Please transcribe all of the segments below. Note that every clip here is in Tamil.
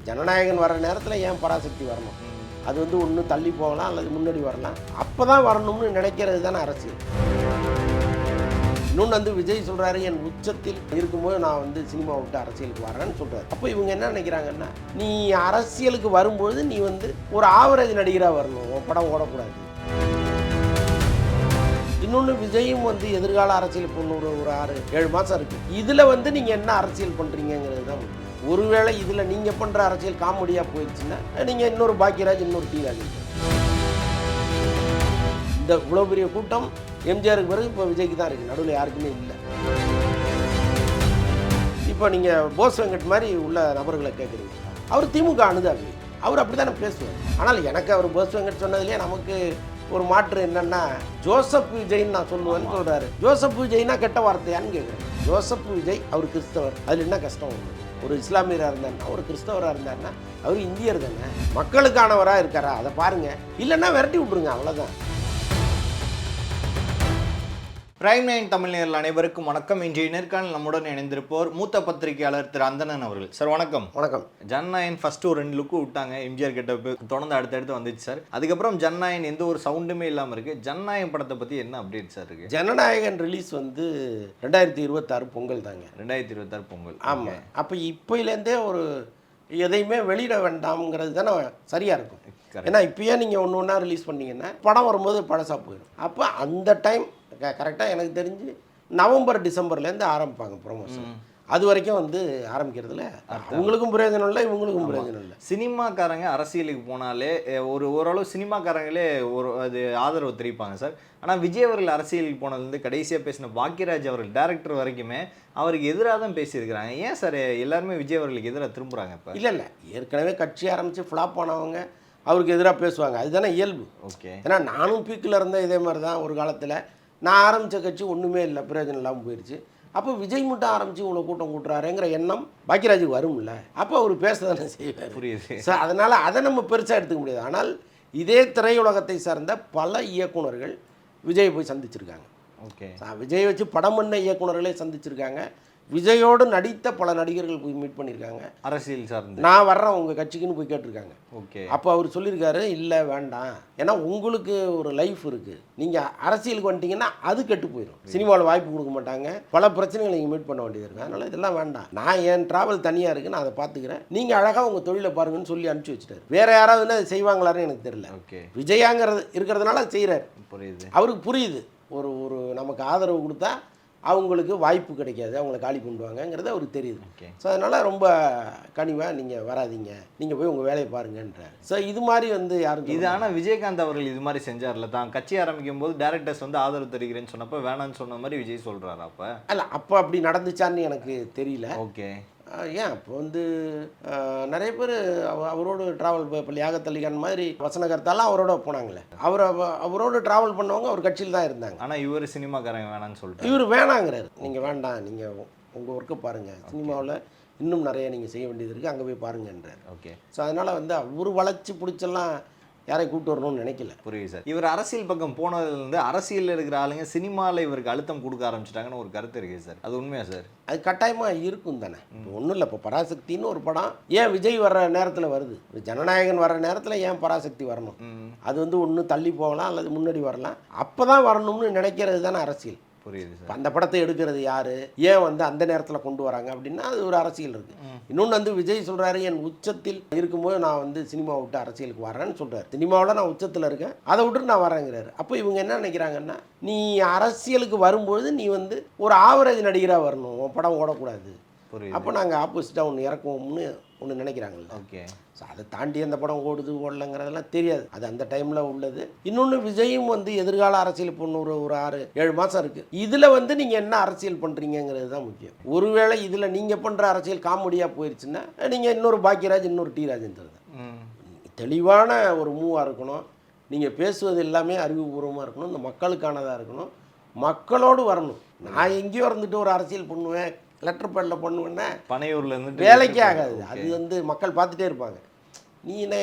ஜனநாயகன் வர நேரத்தில் ஏன் பராசக்தி வரணும்? அது வந்து ஒன்று தள்ளி போகலாம் அல்லது முன்னாடி வரலாம். அப்போ தான் வரணும்னு நினைக்கிறது தானே அரசியல். இன்னொன்று வந்து விஜய் சொல்கிறாரு, என் உச்சத்தில் இருக்கும்போது நான் வந்து சினிமா விட்டு அரசியலுக்கு வரேன்னு சொல்கிறாரு. அப்போ இவங்க என்ன நினைக்கிறாங்கன்னா, நீ அரசியலுக்கு வரும்பொழுது நீ வந்து ஒரு ஆவரேஜ் நடிகராக வரணும், உன் படம் ஓடக்கூடாது. இன்னொன்று விஜயும் வந்து எதிர்கால அரசியல் பொண்ணு ஒரு 6-7 மாதம் இருக்குது. இதில் வந்து நீங்கள் என்ன அரசியல் பண்ணுறீங்கிறது தான் முக்கியம். ஒருவேளை இதில் நீங்கள் பண்ணுற அரசியல் காமெடியாக போயிடுச்சுன்னா நீங்கள் இன்னொரு பாக்கியராஜ், இன்னொரு டி ராஜ். இந்த இவ்வளோ பெரிய கூட்டம் எம்ஜிஆருக்கு பிறகு இப்போ விஜய்க்கு தான் இருக்குது, நடுவில் யாருக்குமே இல்லை. இப்போ நீங்கள் போஸ் வெங்கட் மாதிரி உள்ள நபர்களை கேட்குறீங்க, அவர் திமுக அணுதாப்பி, அவர் அப்படி தானே பேசுவார். ஆனால் எனக்கு அவர் போஸ் வெங்கட் சொன்னதுலேயே நமக்கு ஒரு மாற்று என்னென்னா, ஜோசப் விஜய்ன்னு நான் சொல்லுவேன்னு சொல்கிறாரு. ஜோசப் விஜய்னா கெட்ட வார்த்தையான்னு கேட்குறேன். ஜோசப் விஜய் அவர் கிறிஸ்தவர், அதில் என்ன கஷ்டம் ஒன்று? ஒரு இஸ்லாமியராக இருந்தாருன்னா, ஒரு கிறிஸ்தவராக இருந்தாருன்னா, அவர் இந்தியர் தானே, மக்களுக்கானவராக இருக்காரா அதை பாருங்கள். இல்லைன்னா விரட்டி விட்ருங்க, அவ்வளோதான். பிரைம் 9 தமிழ் நேயர்கள் அனைவருக்கும் வணக்கம். இன்றைய நேர்காணல் நம்முடன் இணைந்திருப்போர் மூத்த பத்திரிகையாளர் திரு அந்தணன் அவர்கள். சார் வணக்கம். வணக்கம். ஜனநாயகன் ஃபர்ஸ்ட் ஒரு 2 லுக்கு விட்டாங்க, எம்ஜிஆர் கிட்ட தொடர்ந்து அடுத்தடுத்து வந்துச்சு சார். அதுக்கப்புறம் ஜனநாயகன் எந்த ஒரு சவுண்டுமே இல்லாமல் இருக்கு. ஜனநாயகன் படத்தை பற்றி என்ன அப்டேட் சார் இருக்கு? ஜனநாயகன் ரிலீஸ் வந்து 2026 பொங்கல் தாங்க. 2026 பொங்கல். ஆமாம். அப்போ இப்போலேருந்தே ஒரு எதையுமே வெளியிட வேண்டாம்ங்கிறது தானே சரியாக இருக்கும். ஏன்னா இப்போயே நீங்கள் ஒன்று ஒன்றா ரிலீஸ் பண்ணிங்கன்னா படம் வரும்போது பழசாக போயிடும். அப்போ அந்த டைம் கரெக்டாக எனக்கு தெரிஞ்சு நவம்பர் டிசம்பர்லேருந்து ஆரம்பிப்பாங்க ப்ரொமோஷன். அது வரைக்கும் வந்து ஆரம்பிக்கிறதுல அவங்களுக்கும் பிரயோஜனம் இல்லை, இவங்களுக்கும் பிரயோஜனம் இல்லை. சினிமாக்காரங்க அரசியலுக்கு போனாலே ஓரளவு சினிமாக்காரங்களே அது ஆதரவு தெரிவிப்பாங்க சார். ஆனால் விஜய் அவர்கள் அரசியலுக்கு போனதுலேருந்து கடைசியாக பேசின பாக்கியராஜ் அவர்கள் டேரக்டர் வரைக்குமே அவருக்கு எதிராக தான் பேசியிருக்கிறாங்க. ஏன் சார் எல்லாருமே விஜய் அவர்களுக்கு எதிராக திரும்புகிறாங்க? இப்போ இல்லை ஏற்கனவே கட்சி ஆரம்பித்து ஃப்ளாப் ஆனவங்க அவருக்கு எதிராக பேசுவாங்க, அதுதானே இயல்பு. ஓகே. ஏன்னா நானும் பீக்கில் இருந்தேன், இதே மாதிரி தான். ஒரு காலத்தில் நான் ஆரம்பித்த கட்சி ஒன்றுமே இல்லை, பிரயோஜனம் இல்லாமல் போயிடுச்சு. அப்போ விஜய் மட்டும் ஆரம்பித்து இவ்வளோ கூட்டம் கூட்டுறாருங்கிற எண்ணம் பாக்கியராஜுக்கு வரும்ல, அப்போ அவர் பேச தானே செய்வார். புரியுது. ஸோ அதனால் அதை நம்ம பெருசாக எடுத்துக்க முடியாது. ஆனால் இதே திரையுலகத்தை சார்ந்த பல இயக்குனர்கள் விஜயை போய் சந்திச்சிருக்காங்க. ஓகே. விஜய் வச்சு படம் பண்ண இயக்குனர்களே சந்திச்சிருக்காங்க. விஜயோடு நடித்த பல நடிகர்கள் போய் மீட் பண்ணியிருக்காங்க, அரசியல் சார்ந்து. நான் வர்றேன் உங்கள் கட்சிக்குன்னு போய் கேட்டிருக்காங்க. ஓகே. அப்போ அவர் சொல்லியிருக்காரு, இல்லை வேண்டாம், ஏன்னா உங்களுக்கு ஒரு லைஃப் இருக்குது, நீங்கள் அரசியலுக்கு வந்துட்டீங்கன்னா அது கெட்டு போயிடும், சினிமாவில் வாய்ப்பு கொடுக்க மாட்டாங்க, பல பிரச்சனைகளை நீங்கள் மீட் பண்ண வேண்டியது இருக்குது, அதனால் இதெல்லாம் வேண்டாம், நான் என் ட்ராவல் தனியாக இருக்குது, நான் அதை பார்த்துக்கிறேன், நீங்கள் அழகாக உங்கள் தொழிலை பாருங்கன்னு சொல்லி அனுப்பிச்சி வச்சுட்டாரு. வேறு யாராவதுன்னா அது செய்வாங்களான்னு எனக்கு தெரியல. ஓகே. விஜயாங்கிறது இருக்கிறதுனால அது செய்கிறார். புரியுது. அவருக்கு புரியுது, ஒரு நமக்கு ஆதரவு கொடுத்தா அவங்களுக்கு வாய்ப்பு கிடைக்காது, அவங்கள காலி பண்ணுவாங்கங்கிறது அவருக்கு தெரியுது. ஸோ அதனால் ரொம்ப கனிவாக நீங்கள் வராதிங்க, நீங்கள் போய் உங்கள் வேலையை பாருங்கன்றார். ஸோ இது மாதிரி வந்து யாரும் இது. ஆனால் விஜயகாந்த் அவர்கள் இது மாதிரி செஞ்சார்ல, தான் கட்சி ஆரம்பிக்கும் போது டேரக்டர்ஸ் வந்து ஆதரவு தருகிறேன்னு சொன்னப்போ வேணான்னு சொன்ன மாதிரி விஜய் சொல்கிறாரு. அப்போ இல்லை, அப்போ அப்படி நடந்துச்சான்னு எனக்கு தெரியல. ஓகே. ஏன் அப்போ வந்து நிறைய பேர் அவரோடு ட்ராவல் இப்போ லியாகத் மாதிரி வசனகர்த்தாலாம் அவரோட போனாங்களே, அவரோடு ட்ராவல் பண்ணவங்க அவர் கட்சியில் தான் இருந்தாங்க. ஆனால் இவர் சினிமாக்காரங்க வேணான்னு சொல்லிட்டு இவர் வேணாங்கிறாரு. நீங்கள் வேண்டாம், நீங்கள் உங்கள் ஒர்க்கை பாருங்கள், சினிமாவில் இன்னும் நிறைய நீங்கள் செய்ய வேண்டியது இருக்குது, அங்கே போய் பாருங்கன்றார். ஓகே. ஸோ அதனால் வந்து அவர் வளைச்சி பிடிச்செல்லாம் யாரையும் கூப்பிட்டு வரணும்னு நினைக்கல. புரியுது சார். இவர் அரசியல் பக்கம் போனதுலேருந்து அரசியலில் இருக்கிற ஆளுங்க சினிமாவில் இவருக்கு அழுத்தம் கொடுக்க ஆரம்பிச்சிட்டாங்கன்னு ஒரு கருத்து இருக்குது சார். அது உண்மையா சார்? அது கட்டாயமாக இருக்கும் தானே. இப்போ ஒன்றும் இல்லை, இப்போ பராசக்தின்னு ஒரு படம் ஏன் விஜய் வர்ற நேரத்தில் வருது, ஜனநாயகன் வர்ற நேரத்தில் ஏன் பராசக்தி வரணும்? அது வந்து ஒன்று தள்ளி போகலாம் அல்லது முன்னாடி வரலாம். அப்போ தான் வரணும்னு நினைக்கிறது தானே அரசியல். புரியுது சார். அந்த படத்தை எடுக்கிறது யார், ஏன் வந்து அந்த நேரத்தில் கொண்டு வராங்க அப்படின்னா அது ஒரு அரசியல் இருக்குது. இன்னொன்று வந்து விஜய் சொல்கிறாரு, என் உச்சத்தில் இருக்கும்போது நான் வந்து சினிமா விட்டு அரசியலுக்கு வரேன்னு சொல்கிறார். சினிமாவில் நான் உச்சத்தில் இருக்கேன், அதை விட்டு நான் வரேங்கிறாரு. அப்போ இவங்க என்ன நினைக்கிறாங்கன்னா, நீ அரசியலுக்கு வரும்போது நீ வந்து ஒரு ஆவரேஜ் நடிகராக வரணும், உன் படம் ஓடக்கூடாது. அப்போ நாங்கள் ஆப்போசிட்டாக ஒன்று இறக்குவோம்னு ஒன்று நினைக்கிறாங்கல்ல. ஓகே. ஸோ அதை தாண்டி அந்த படம் ஓடுது ஓடலைங்கிறதெல்லாம் தெரியாது, அது அந்த டைமில் உள்ளது. இன்னொன்று விஜயும் வந்து எதிர்கால அரசியல் பொண்ணு ஒரு 6-7 மாதம் இருக்குது. இதில் வந்து நீங்கள் என்ன அரசியல் பண்ணுறீங்கிறது தான் முக்கியம். ஒருவேளை இதில் நீங்கள் பண்ணுற அரசியல் காமெடியாக போயிடுச்சுன்னா நீங்கள் இன்னொரு பாக்கியராஜ், இன்னொரு டி ராஜேந்தர் தான். தெளிவான ஒரு மூவாக இருக்கணும், நீங்கள் பேசுவது எல்லாமே அறிவுபூர்வமாக இருக்கணும், இந்த மக்களுக்கானதாக இருக்கணும், மக்களோடு வரணும். நான் எங்கேயோ இருந்துட்டு ஒரு அரசியல் பண்ணுவேன், லெட்டர் பேடில் பண்ணுவேன்னா பனையூரில் இருந்து வேலைக்கே ஆகாது. அது வந்து மக்கள் பார்த்துட்டே இருப்பாங்க. நீ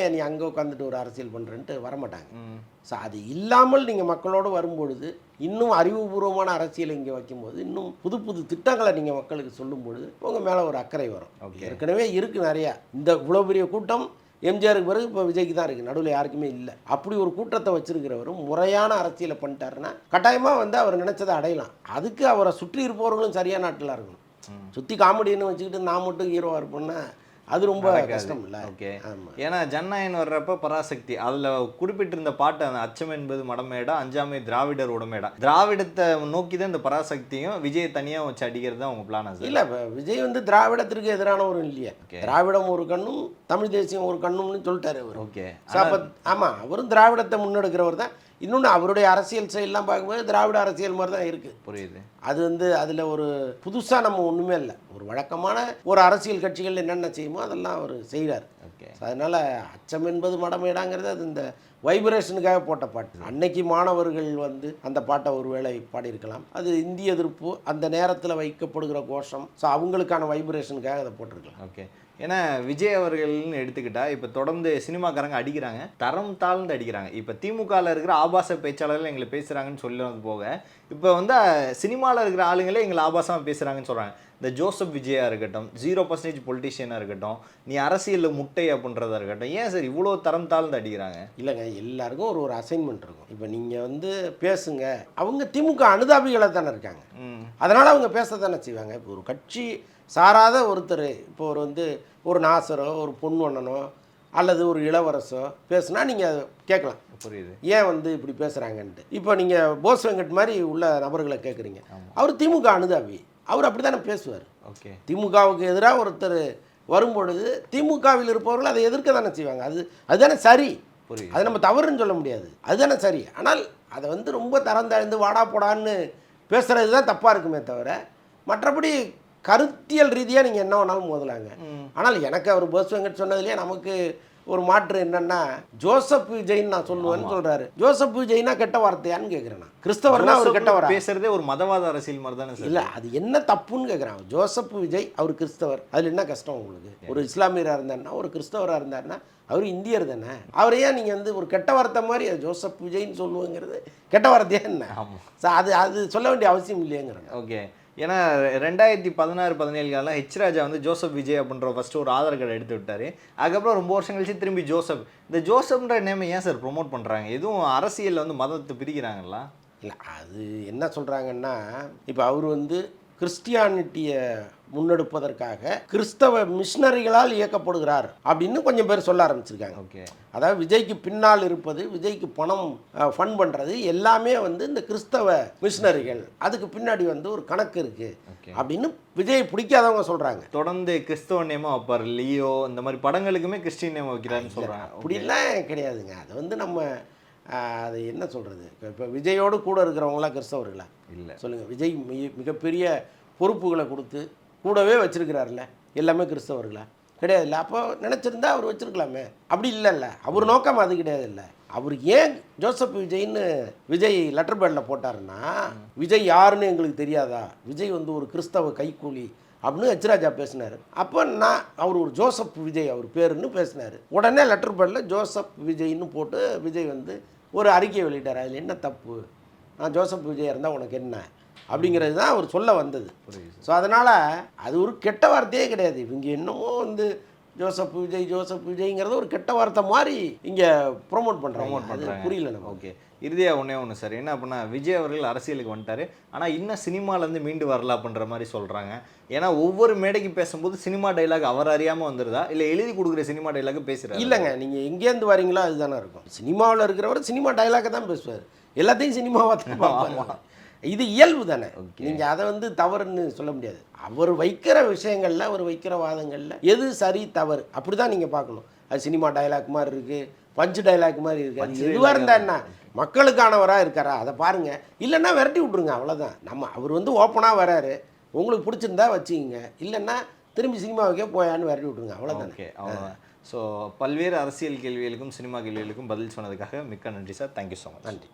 அங்கே உட்காந்துட்டு ஒரு அரசியல் பண்ணுறேன்ட்டு வரமாட்டாங்க. ஸோ அது இல்லாமல் நீங்கள் மக்களோடு வரும்பொழுது, இன்னும் அறிவுபூர்வமான அரசியலை இங்கே வைக்கும்போது, இன்னும் புது புது திட்டங்களை நீங்கள் மக்களுக்கு சொல்லும் பொழுது உங்கள் மேலே ஒரு அக்கறை வரும். ஏற்கனவே இருக்குது நிறையா. இந்த இவ்வளோ பெரிய கூட்டம் எம்ஜிஆருக்கு பிறகு இப்போ விஜய்க்கு தான் இருக்குது, நடுவில் யாருக்குமே இல்லை. அப்படி ஒரு கூட்டத்தை வச்சிருக்கிறவரும் முறையான அரசியலை பண்ணிட்டாருன்னா கட்டாயமாக வந்து அவர் நினச்சதை அடையலாம். அதுக்கு அவரை சுற்றி இருப்பவர்களும் சரியான நாட்டில் இருக்கணும். சுற்றி காமெடின்னு வச்சுக்கிட்டு நான் மட்டும் ஹீரோவாக இருப்பேன்னா அது ரொம்ப கஷ்டம் இல்லை. ஓகே, ஏன்னா ஜனநாயகன் வர்றப்ப பராசக்தி அதில் குறிப்பிட்டிருந்த பாட்டு அந்த அச்சம் என்பது மடமேடா அஞ்சாமை திராவிடர் உடமேடா, திராவிடத்தை நோக்கி தான் இந்த பராசக்தியும் விஜய் தனியாக வச்சு அடிக்கிறது தான் அவங்க பிளானா சார்? இல்லை, இப்போ விஜய் வந்து திராவிடத்திற்கு எதிரானவரும் இல்லையா, திராவிடம் ஒரு கண்ணும் தமிழ் தேசியம் ஒரு கண்ணும்னு சொல்லிட்டாரு அவர். ஓகே, ஆமாம், அவரும் திராவிடத்தை முன்னெடுக்கிறவர் தான். இன்னொன்று அவருடைய அரசியல் செயலாம் பார்க்கும்போது திராவிட அரசியல் மாதிரி தான் இருக்குது. புரியுது. அது வந்து அதில் ஒரு புதுசாக நம்ம ஒன்றுமே இல்லை. ஒரு வழக்கமான ஒரு அரசியல் கட்சிகள் என்னென்ன செய்யுமோ அதெல்லாம் அவர் செய்கிறார். ஓகே, அதனால் அச்சம் என்பது மடமேடாங்கிறது அது இந்த வைப்ரேஷனுக்காக போட்ட பாட்டு. அன்னைக்கு மாணவர்கள் வந்து அந்த பாட்டை ஒரு வேளை பாடியிருக்கலாம். அது இந்திய எதிர்ப்பு அந்த நேரத்தில் வைக்கப்படுகிற கோஷம். ஸோ அவங்களுக்கான வைப்ரேஷனுக்காக அதை போட்டிருக்கலாம். ஓகே, ஏன்னா விஜய் அவர்கள்னு எடுத்துக்கிட்டா இப்போ தொடர்ந்து சினிமாக்காரங்க அடிக்கிறாங்க, தரம் தாழ்ந்து அடிக்கிறாங்க. இப்போ திமுகவில் இருக்கிற ஆபாச பேச்சாளர்கள் எங்களை பேசுகிறாங்கன்னு சொல்லுறது போக, இப்போ வந்து சினிமாவில் இருக்கிற ஆளுங்களே எங்களை ஆபாசமாக பேசுகிறாங்கன்னு சொல்கிறாங்க. இந்த ஜோசப் விஜயா இருக்கட்டும், 0% பொலிட்டிஷியனாக இருக்கட்டும், நீ அரசியலில் முட்டை அப்படின்றதா இருக்கட்டும், ஏன் சார் இவ்வளோ தரம் தாழ்ந்து அடிக்கிறாங்க? இல்லைங்க, எல்லாருக்கும் ஒரு அசைன்மெண்ட் இருக்கும். இப்போ நீங்கள் வந்து பேசுங்க, அவங்க திமுக அனுதாபிகளை தானே இருக்காங்க, அதனால் அவங்க பேச தானே செய்வாங்க. இப்போ ஒரு கட்சி சாராத ஒருத்தர், இப்போ ஒரு வந்து ஒரு நாசரோ ஒரு பொன்வண்ணனோ அல்லது ஒரு இளவரசோ பேசுனா நீங்கள் அதை கேட்கலாம். புரியுது, ஏன் வந்து இப்படி பேசுகிறாங்கன்ட்டு. இப்போ நீங்கள் போஸ் வெங்கட் மாதிரி உள்ள நபர்களை கேட்குறீங்க, அவர் திமுக அனுதாபி, அவர் அப்படி தானே பேசுவார். ஓகே, திமுகவுக்கு எதிராக ஒருத்தர் வரும்பொழுது திமுகவில் இருப்பவர்கள் அதை எதிர்க்க தானே செய்வாங்க. அதுதானே சரி. புரியுது, அது நம்ம தவறுன்னு சொல்ல முடியாது, அதுதானே சரி. ஆனால் அதை வந்து ரொம்ப தரம் தாழ்ந்து வாடா போடான்னு பேசுகிறது தான் தப்பாக இருக்குமே தவிர, மற்றபடி கருத்தியல் ரீதியாக நீங்கள் என்ன வேணாலும் மோதலாங்க. ஆனால் எனக்கு அவர் போஸ் வெங்கட் சொன்னதுலேயே நமக்கு ஒரு மாற்று என்னன்னா, ஜோசப் விஜய்ன்னு நான் சொல்லுவேன்னு சொல்கிறாரு. ஜோசப் விஜய்னா கெட்ட வார்த்தையான்னு கேட்குறேன் நான். கிறிஸ்தவர்னா அவர் கெட்டவரா? பேசுறதே ஒரு மதவாத அரசியல் மாதிரி தானே சார்? இல்லை, அது என்ன தப்புன்னு கேட்குறான். ஜோசப் விஜய் அவர் கிறிஸ்தவர், அதில் என்ன கஷ்டம் உங்களுக்கு? ஒரு இஸ்லாமியராக இருந்தாருன்னா, ஒரு கிறிஸ்தவராக இருந்தாருன்னா, அவர் இந்தியர் தானே. அவரையே நீங்கள் வந்து ஒரு கெட்ட வார்த்தை மாதிரி ஜோசப் விஜய்ன்னு சொல்லுவோங்கிறது கெட்ட வார்த்தையா என்ன? அது சொல்ல வேண்டிய அவசியம் இல்லையங்கிறேன். ஓகே, ஏன்னா 2016-17 காலம் ஹெச் ராஜா வந்து ஜோசப் விஜய் அப்படின்ற ஃபஸ்ட்டு ஒரு ஆதார் கார்டு எடுத்து விட்டார். அதுக்கப்புறம் ரொம்ப வருஷம் கழிச்சு திரும்பி ஜோசப். இந்த ஜோசப்ன்ற நேமை ஏன் சார் ப்ரொமோட் பண்ணுறாங்க? எதுவும் அரசியலில் வந்து மதத்தை பிரிக்கிறாங்களா? இல்லை, அது என்ன சொல்கிறாங்கன்னா, இப்போ அவர் வந்து கிறிஸ்டியானிட்டியை முன்னெடுப்பதற்காக கிறிஸ்தவ மிஷினரிகளால் இயக்கப்படுகிறார் அப்படின்னு கொஞ்சம் பேர் சொல்ல ஆரம்பிச்சிருக்காங்க. ஓகே, அதாவது விஜய்க்கு பின்னால் இருப்பது, விஜய்க்கு பணம் ஃபண்ட் பண்ணுறது எல்லாமே வந்து இந்த கிறிஸ்தவ மிஷினரிகள், அதுக்கு பின்னாடி வந்து ஒரு கணக்கு இருக்குது அப்படின்னு விஜய் பிடிக்காதவங்க சொல்கிறாங்க. தொடர்ந்து கிறிஸ்தவ நேமாக வைப்பார், லியோ இந்த மாதிரி படங்களுக்குமே கிறிஸ்டின் நேம் வைக்கிறாருன்னு சொல்கிறாங்க. அப்படிலாம் கிடையாதுங்க. அது வந்து நம்ம அது என்ன சொல்கிறது, இப்போ விஜயோடு கூட இருக்கிறவங்களாம் கிறிஸ்தவர்களா? இல்லை, சொல்லுங்கள். விஜய் மிகப்பெரிய பொறுப்புகளை கொடுத்து கூடவே வச்சுருக்கிறாருல்ல, எல்லாமே கிறிஸ்தவர்களா? கிடையாது இல்லை. அப்போ நினச்சிருந்தா அவர் வச்சுருக்கலாமே. அப்படி இல்லைல்ல, அவர் நோக்கம் அது கிடையாது. இல்லை, அவர் ஏன் ஜோசப் விஜய்ன்னு விஜய் லெட்டர் பேடில் போட்டாருன்னா, விஜய் யாருன்னு எங்களுக்கு தெரியாதா, விஜய் வந்து ஒரு கிறிஸ்தவ கைக்கூலி அப்படின்னு ஹெச் ராஜா பேசினார். அப்போ அவர் ஒரு ஜோசப் விஜய் அவர் பேருன்னு பேசினார். உடனே லெட்டர் பேடில் ஜோசப் விஜய்ன்னு போட்டு விஜய் வந்து ஒரு அறிக்கை வெளியிட்டார். அதில் என்ன தப்பு, நான் ஜோசப் விஜய் இருந்தால் உனக்கு என்ன அப்படிங்கிறது தான் அவர் சொல்ல வந்தது. ஸோ அதனால் அது ஒரு கெட்ட வார்த்தையே கிடையாது. இவங்க என்னமோ வந்து ஜோசப் விஜய்ங்கிறது ஒரு கெட்ட வார்த்தை மாதிரி இங்கே ப்ரொமோட் பண்ணுறாங்க. புரியல நம்ம. ஓகே, இறுதியாக ஒன்று சார், என்ன அப்படின்னா விஜய் அவர்கள் அரசியலுக்கு வந்துட்டார், ஆனால் இன்னும் சினிமாலேருந்து மீண்டு வரல அப்படின்ற மாதிரி சொல்கிறாங்க. ஏன்னா ஒவ்வொரு மேடைக்கு பேசும்போது சினிமா டைலாக் அவர் அறியாமல் வந்துடுதா, இல்லை எழுதி கொடுக்குற சினிமா டைலாக் பேசுகிறார்? இல்லைங்க, நீங்கள் எங்கேருந்து வரீங்களோ அதுதானே இருக்கும். சினிமாவில் இருக்கிறவர் சினிமா டைலாக்கை தான் பேசுவார், எல்லாத்தையும் சினிமாவாக தான் பார்ப்பாங்க. இது இயல்பு தானே. நீங்கள் அதை வந்து தவறுன்னு சொல்ல முடியாது. அவர் வைக்கிற விஷயங்களில், அவர் வைக்கிற வாதங்களில் எது சரி தவறு அப்படி தான் நீங்கள் பார்க்கணும். அது சினிமா டைலாக் மாதிரி இருக்குது, பஞ்சு டைலாக் மாதிரி இருக்குது. அது எதுவாக இருந்தால் என்ன, மக்களுக்கானவராக இருக்காரா அதை பாருங்கள். இல்லைன்னா விரட்டி விட்ருங்க, அவ்வளோதான். அவர் வந்து ஓப்பனாக வராரு, உங்களுக்கு பிடிச்சிருந்தா வச்சுக்கிங்க, இல்லைன்னா திரும்பி சினிமாவுக்கே போயான்னு விரட்டி விட்ருங்க, அவ்வளோதான். ஓகே, அவ்வளோதான். ஸோ பல்வேறு அரசியல் கேள்விகளுக்கும் சினிமா கேள்விகளுக்கும் பதில் சொன்னதுக்காக மிக்க நன்றி சார். Thank you so much. நன்றி.